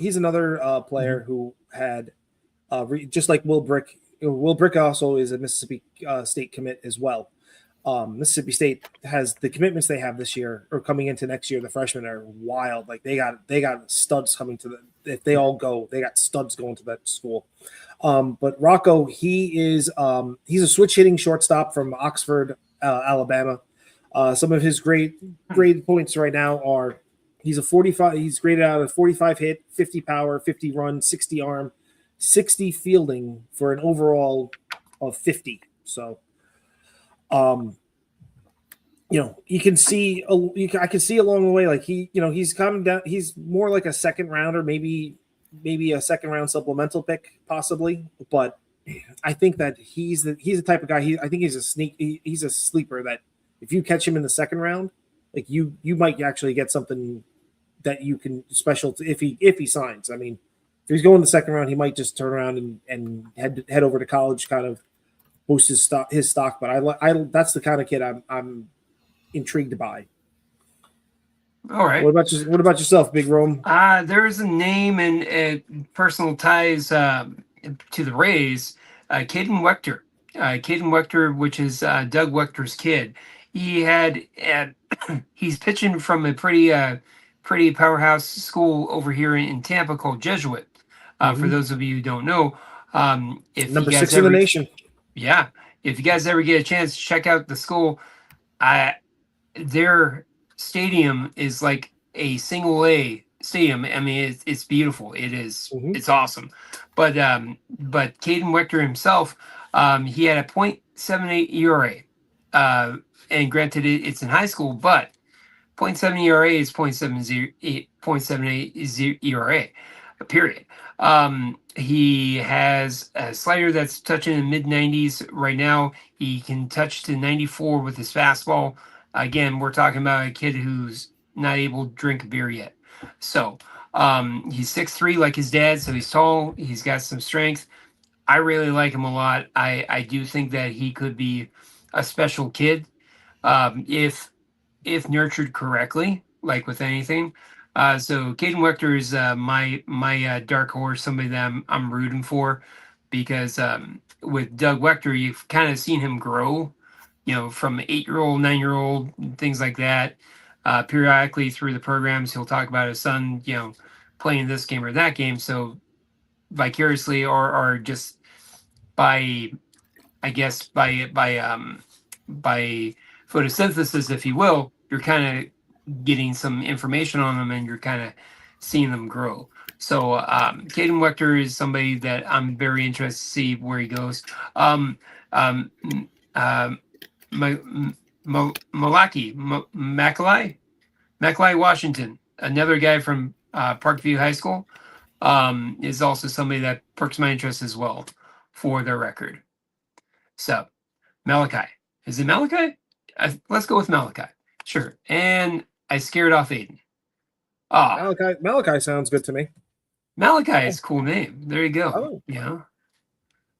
player who had just like Will Brick. Will Brick also is a Mississippi State commit as well. Mississippi State has the commitments they have this year or coming into next year. The freshmen are wild. Like they got studs coming to if they all go, they got studs going to that school. But Rocco, he's a switch hitting shortstop from Oxford, Alabama. Some of his grade points right now are he's a 45. He's graded out of 45 hit, 50 power, 50 run, 60 arm, 60 fielding for an overall of 50. So. You can see I can see along the way, like he's coming down. He's more like a second rounder, maybe a second round supplemental pick, possibly. But I think that he's the type of guy. I think he's a sleeper that if you catch him in the second round, like you might actually get something that you can special to, if he signs. I mean, if he's going the second round, he might just turn around and head over to college, kind of boost his stock. But I that's the kind of kid I'm intrigued by. All right. What about yourself, Big Rome? There is a name and personal ties to the Rays. Caden Wechter. Caden Wechter, which is Doug Wechter's kid. He's pitching from a pretty powerhouse school over here in Tampa called Jesuit. For those of you who don't know, if number 6 in the nation. Yeah, if you guys ever get a chance to check out the school, their stadium is like a single A stadium. I mean, it's beautiful. It is. It's awesome. But Caden Wechter himself, he had a .78 ERA. And granted, it's in high school, but .7 ERA is .78 ERA, period. He has a slider that's touching in mid 90s right now. He can touch to 94 with his fastball. Again, we're talking about a kid who's not able to drink a beer yet. So he's 6'3" like his dad, so he's tall. He's got some strength. I really like him a lot. I do think that he could be a special kid if nurtured correctly, like with anything. So Caden Wechter is my dark horse, somebody that I'm rooting for, because with Doug Wechter, you've kind of seen him grow, from 8-year-old, 9-year-old, things like that. Periodically through the programs, he'll talk about his son, playing this game or that game. So vicariously or just by, I guess, by photosynthesis, if you will, you're kind of getting some information on them and you're kind of seeing them grow. So Caden Wechter is somebody that I'm very interested to see where he goes. Mackay Washington, another guy from Parkview High School, is also somebody that perks my interest as well for their record. So Malachi. Is it Malachi? Let's go with Malachi. Sure. And I scared off Aiden. Malachi sounds good to me. Malachi is a cool name. There you go. Oh.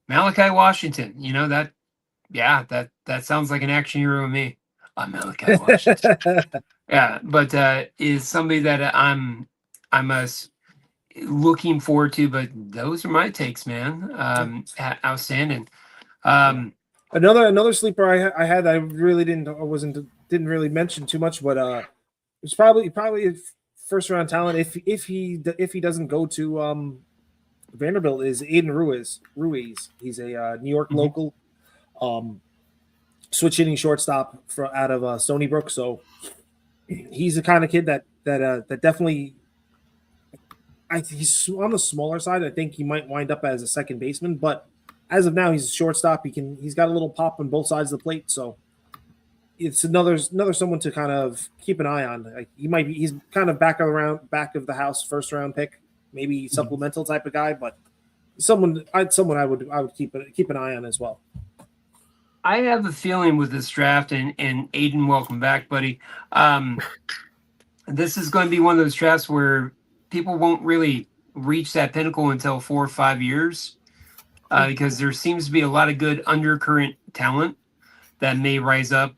Malachi Washington. That sounds like an action hero to me. Malachi Washington. Yeah, but is somebody that I'm looking forward to. But those are my takes, man. Outstanding. Another sleeper I had, I really didn't really mention too much, but it's probably a first round talent if he doesn't go to Vanderbilt is Aiden Ruiz. He's a New York local, switch hitting shortstop out of Stony Brook. So he's the kind of kid that definitely. He's on the smaller side. I think he might wind up as a second baseman, but as of now, he's a shortstop. He's got a little pop on both sides of the plate, so it's another someone to kind of keep an eye on. Like he's kind of back of the house, first round pick, maybe supplemental type of guy, but someone I would keep an eye on as well. I have a feeling with this draft, and Aiden, welcome back, buddy. This is going to be one of those drafts where people won't really reach that pinnacle until 4 or 5 years, because there seems to be a lot of good undercurrent talent that may rise up.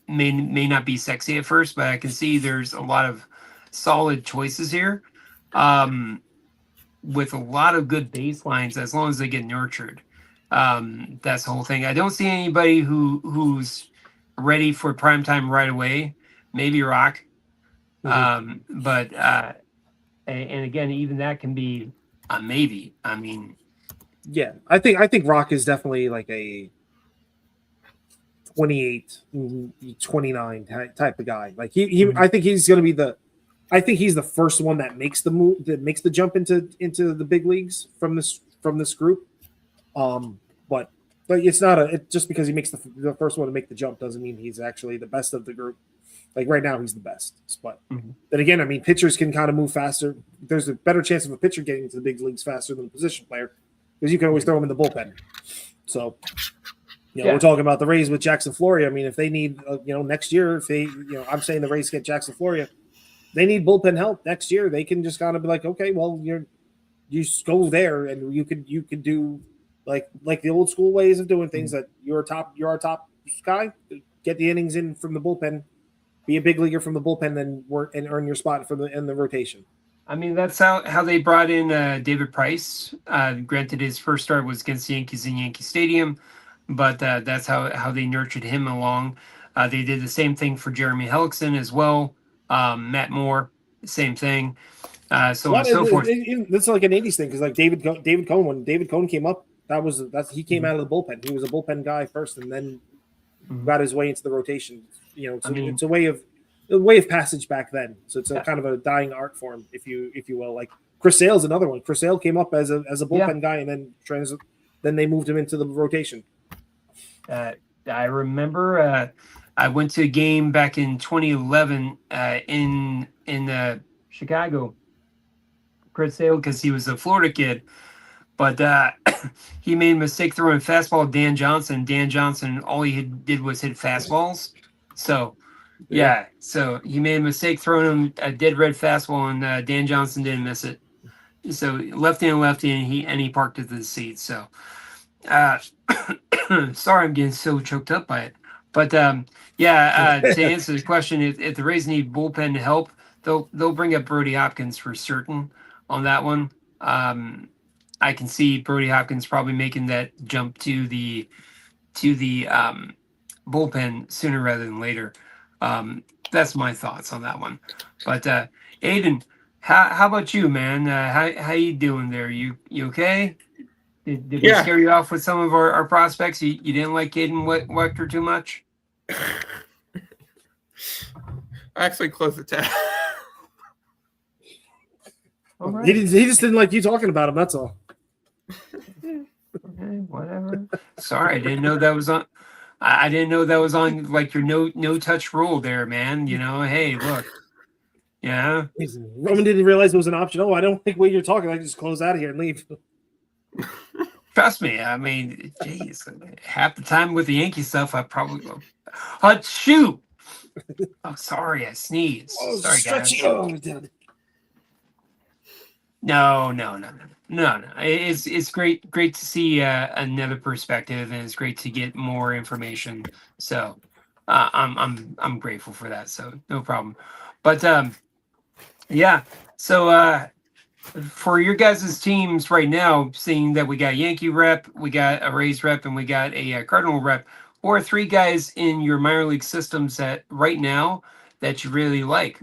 May not be sexy at first, but I can see there's a lot of solid choices here, with a lot of good baselines as long as they get nurtured. That's the whole thing. I don't see anybody who's ready for prime time right away. Maybe Rock, but and again, even that can be a maybe. I mean, yeah, I think Rock is definitely like a 28, 29 type of guy. Like he I think he's going to be he's the first one that makes the move, that makes the jump into the big leagues from this group. But it's not just because he makes the first one to make the jump doesn't mean he's actually the best of the group. Like right now, he's the best. But then again, I mean, pitchers can kind of move faster. There's a better chance of a pitcher getting into the big leagues faster than a position player because you can always throw him in the bullpen. So, we're talking about the Rays with Jackson Floria. I mean, if they need, next year, if they, I'm saying the Rays get Jackson Floria, they need bullpen help next year. They can just kind of be like, okay, well, you just go there and you could do like the old school ways of doing things that you're our top guy, get the innings in from the bullpen. Be a big leaguer from the bullpen, then work and earn your spot in the rotation. I mean, that's how they brought in David Price. Granted, his first start was against the Yankees in Yankee Stadium, but that's how they nurtured him along. They did the same thing for Jeremy Hellickson as well. Matt Moore, same thing. So on and so forth. That's like an 80s thing because like David Cohn, when David Cohn came up, he came out of the bullpen. He was a bullpen guy first, and then got his way into the rotation. It's a way of passage back then. So it's a kind of a dying art form, if you will. Like Chris Sale's another one. Chris Sale came up as a bullpen guy, and then they moved him into the rotation. I remember I went to a game back in 2011 in Chicago, Chris Sale, because he was a Florida kid, but he made a mistake throwing a fastball at Dan Johnson. Dan Johnson, all did was hit fastballs. So yeah, so he made a mistake throwing him a dead red fastball, and Dan Johnson didn't miss it. So lefty, and he parked it to the seat. So uh, sorry, I'm getting so choked up by it. But to answer the question, if the Rays need bullpen help, they'll bring up Brody Hopkins for certain on that one. I can see Brody Hopkins probably making that jump to the bullpen sooner rather than later. That's my thoughts on that one. But Aiden, how about you, man? How you doing there? You okay? Did we Yeah. scare you off with some of our prospects? You didn't like Caden Wechter too much? I actually closed the tab. All right. He just didn't like you talking about him. That's all. Okay, whatever. Sorry, I didn't know that was on. I didn't know that was on like your no touch rule there, man. You know, hey, look. Yeah. Roman didn't realize it was an option. Oh, I don't think what you're talking. I can just close out of here and leave. Trust me. I mean, geez, half the time with the Yankee stuff, I probably go, shoot. Oh, sorry, I sneezed. Sorry, guys. No. It's great to see another perspective, and it's great to get more information. So I'm grateful for that. So no problem. But yeah. So for your guys' teams right now, seeing that we got a Yankee rep, we got a Rays rep, and we got a Cardinal rep, or three guys in your minor league systems that right now that you really like.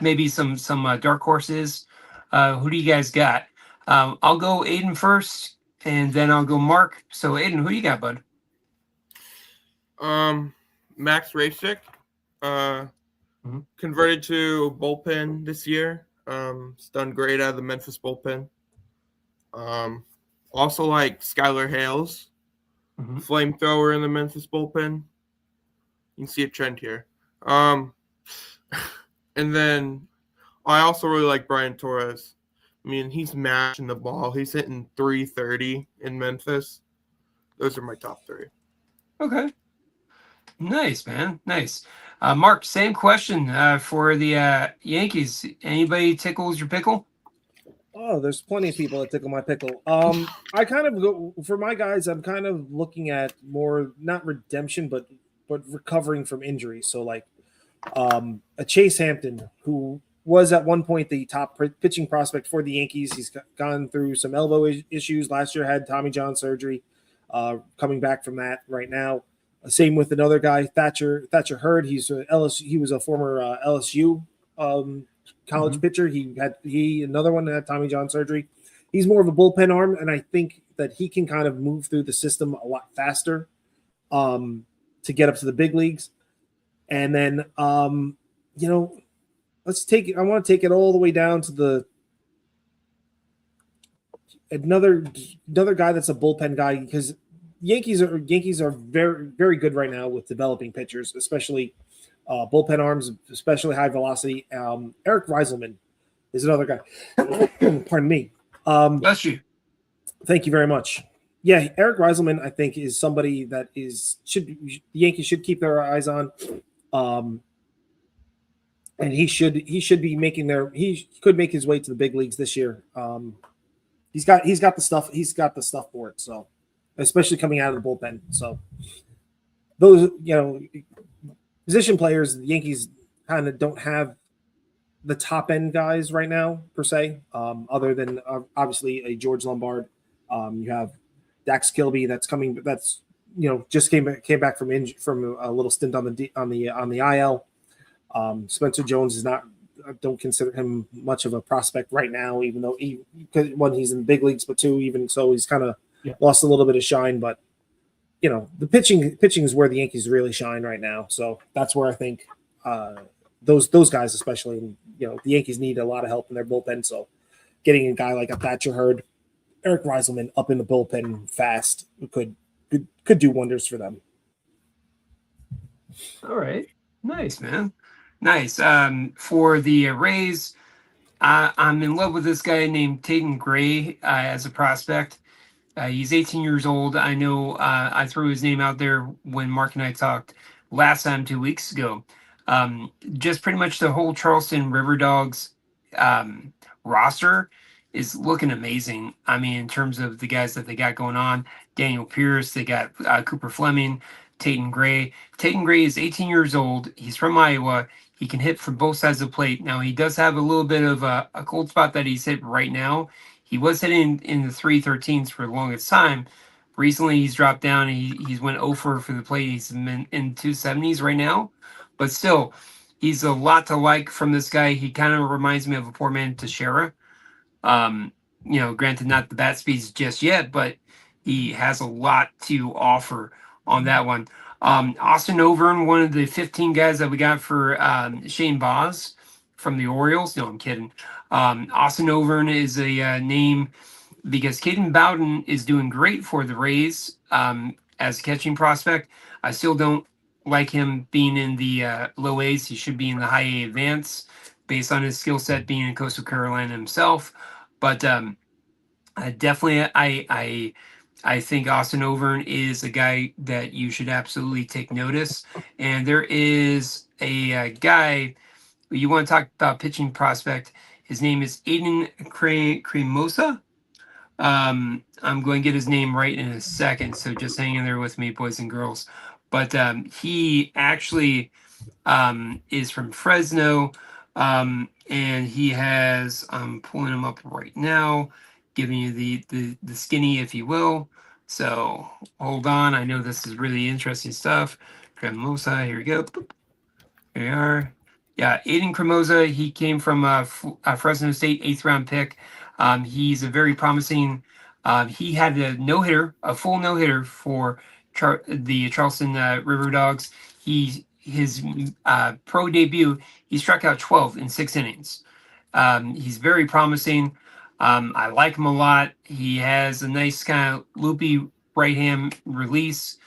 Maybe some dark horses. Who do you guys got? I'll go Aiden first, and then I'll go Mark. So Aiden, who you got, bud? Max Racek, converted to bullpen this year. It's done great out of the Memphis bullpen. Also like Skylar Hales, flamethrower in the Memphis bullpen. You can see a trend here. And then I also really like Brian Torres. I mean, he's mashing the ball. He's hitting .330 in Memphis. Those are my top three. Okay. Nice, man. Nice. Mark, same question for the Yankees. Anybody tickles your pickle? Oh, there's plenty of people that tickle my pickle. I kind of go for my guys. I'm kind of looking at more not redemption, but recovering from injury. So like a Chase Hampton, who was at one point the top pitching prospect for the Yankees. He's gone through some elbow issues. Last year had Tommy John surgery. Coming back from that right now. Same with another guy, Thatcher Hurd. He's LSU. He was a former LSU college pitcher. Another one that had Tommy John surgery. He's more of a bullpen arm, and I think that he can kind of move through the system a lot faster to get up to the big leagues. And then let's take it. I want to take it all the way down to another guy that's a bullpen guy, because Yankees are very, very good right now with developing pitchers, especially bullpen arms, especially high velocity. Eric Reiselman is another guy. Pardon me. Bless you. Thank you very much. Yeah, Eric Reiselman, I think, is somebody that the Yankees should keep their eyes on. And he should be he could make his way to the big leagues this year. He's got the stuff. He's got the stuff for it. So, especially coming out of the bullpen. So, those position players, the Yankees kind of don't have the top end guys right now per se. Other than obviously a George Lombard, you have Dax Kilby that's coming. That's just came back from a little stint on the IL. Spencer Jones is not. I don't consider him much of a prospect right now, even though he's in the big leagues, but two, even so, he's kind of lost a little bit of shine. But the pitching is where the Yankees really shine right now. So that's where I think those guys, especially, the Yankees need a lot of help in their bullpen. So getting a guy like a Thatcher Hurd, Eric Reiselman up in the bullpen fast could could do wonders for them. All right. Nice, man. Nice. For the Rays, I'm in love with this guy named Tatum Gray as a prospect. He's 18 years old. I know I threw his name out there when Mark and I talked last time 2 weeks ago. Just pretty much the whole Charleston River Dogs um, roster is looking amazing. I mean, in terms of the guys that they got going on, Daniel Pierce, they got Cooper Fleming, Tatum Gray. Tatum Gray is 18 years old. He's from Iowa. He can hit from both sides of the plate. Now, he does have a little bit of a cold spot that he's hit right now. He was hitting in the 313s for the longest time. Recently, he's dropped down. He's went over for the plate. He's in 270s right now. But still, he's a lot to like from this guy. He kind of reminds me of a poor man Teixeira. Granted, not the bat speeds just yet, but he has a lot to offer on that one. Austin Overn, one of the 15 guys that we got for Shane Boz from the Orioles. No, I'm kidding. Austin Overn is a name because Caden Bowden is doing great for the Rays as a catching prospect. I still don't like him being in the low A's. He should be in the high A advance based on his skill set being in Coastal Carolina himself. But definitely, I think Austin Overn is a guy that you should absolutely take notice. And there is a guy you want to talk about pitching prospect. His name is Aiden Cremosa. I'm going to get his name right in a second, so just hang in there with me, boys and girls. But he actually is from Fresno, and he has, I'm pulling him up right now, giving you the skinny, if you will. So hold on. I know this is really interesting stuff. Cremosa, here we go. Here we are. Yeah, Aiden Cremosa, he came from Fresno State, 8th round pick. He's a very promising. He had a no-hitter, a full no-hitter for the Charleston River Dogs. His pro debut, he struck out 12 in 6 innings. He's very promising. I like him a lot. He has a nice kind of loopy right hand release.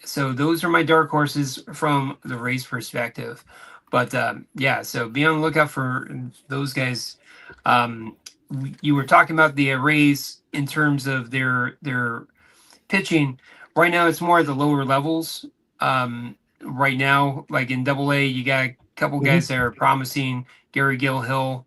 So those are my dark horses from the Rays perspective. But yeah, so be on the lookout for those guys. You were talking about the Rays in terms of their pitching. Right now, it's more at the lower levels. Right now, like in AA, you got a couple guys that are promising. Gary Gilhill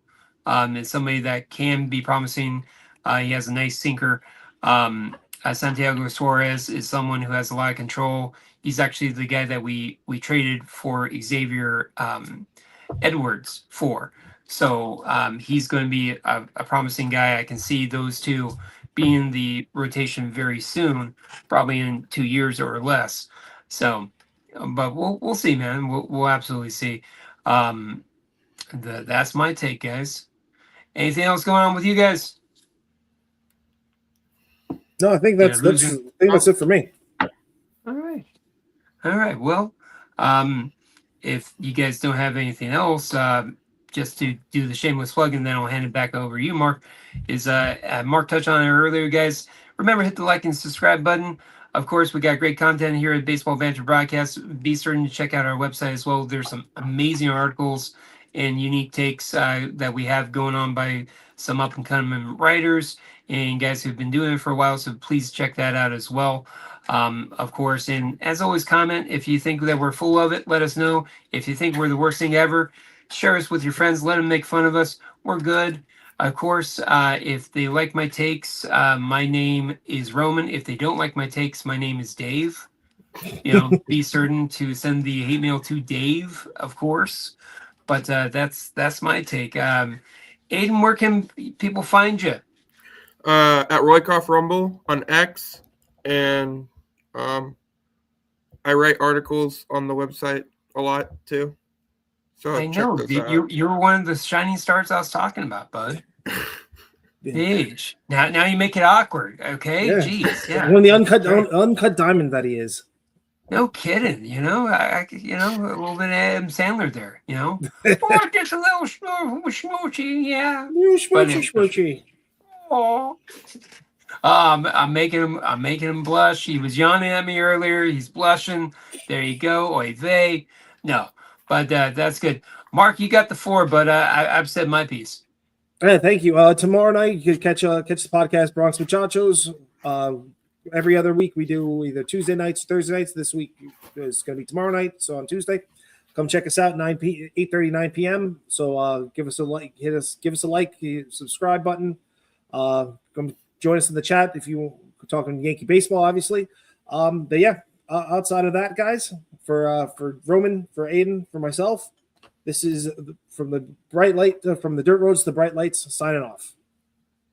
is somebody that can be promising. He has a nice sinker. Santiago Suarez is someone who has a lot of control. He's actually the guy that we traded for Xavier Edwards for. So he's going to be a promising guy. I can see those two being in the rotation very soon, probably in 2 years or less. So, but we'll see, man. We'll absolutely see. That's my take, guys. Anything else going on with you guys? No, I think that's it for me. All right. Well, if you guys don't have anything else, just to do the shameless plug, and then I'll hand it back over to you, Mark. Is Mark touched on it earlier, guys? Remember, hit the like and subscribe button. Of course, we got great content here at Baseball Banter Broadcast. Be certain to check out our website as well. There's some amazing articles and unique takes that we have going on by some up-and-coming writers and guys who've been doing it for a while. So please check that out as well. Of course, and as always, comment if you think that we're full of it. Let us know. If you think we're the worst thing ever, share us with your friends. Let them make fun of us. We're good. Of course, if they like my takes, my name is Roman. If they don't like my takes, my name is Dave. Be certain to send the hate mail to Dave, of course. But that's my take. Aiden, where can people find you? At Roykoff Rumble on X, and I write articles on the website a lot too. So I know you're one of the shining stars I was talking about, bud. Age. Now you make it awkward. Okay, yeah. Jeez, yeah. One of the uncut diamond that he is. No kidding. A little bit of Adam Sandler there. Just a little smoochy, yeah. Smoochy. Oh. I'm making him. I'm making him blush. He was yawning at me earlier. He's blushing. There you go. Oy vey. No, but that's good. Mark, you got the 4, but I've said my piece. Yeah, thank you. Tomorrow night you can catch the podcast Bronx Muchachos. Every other week we do either Tuesday nights, Thursday nights. This week is going to be tomorrow night, so on Tuesday, come check us out 8:30, 9 p.m. So give us a like, give us a like, subscribe button. Come join us in the chat if you talking Yankee baseball, obviously. But yeah, outside of that, guys, for Roman, for Aiden, for myself, this is from the bright light, from the dirt roads to the bright lights, signing off.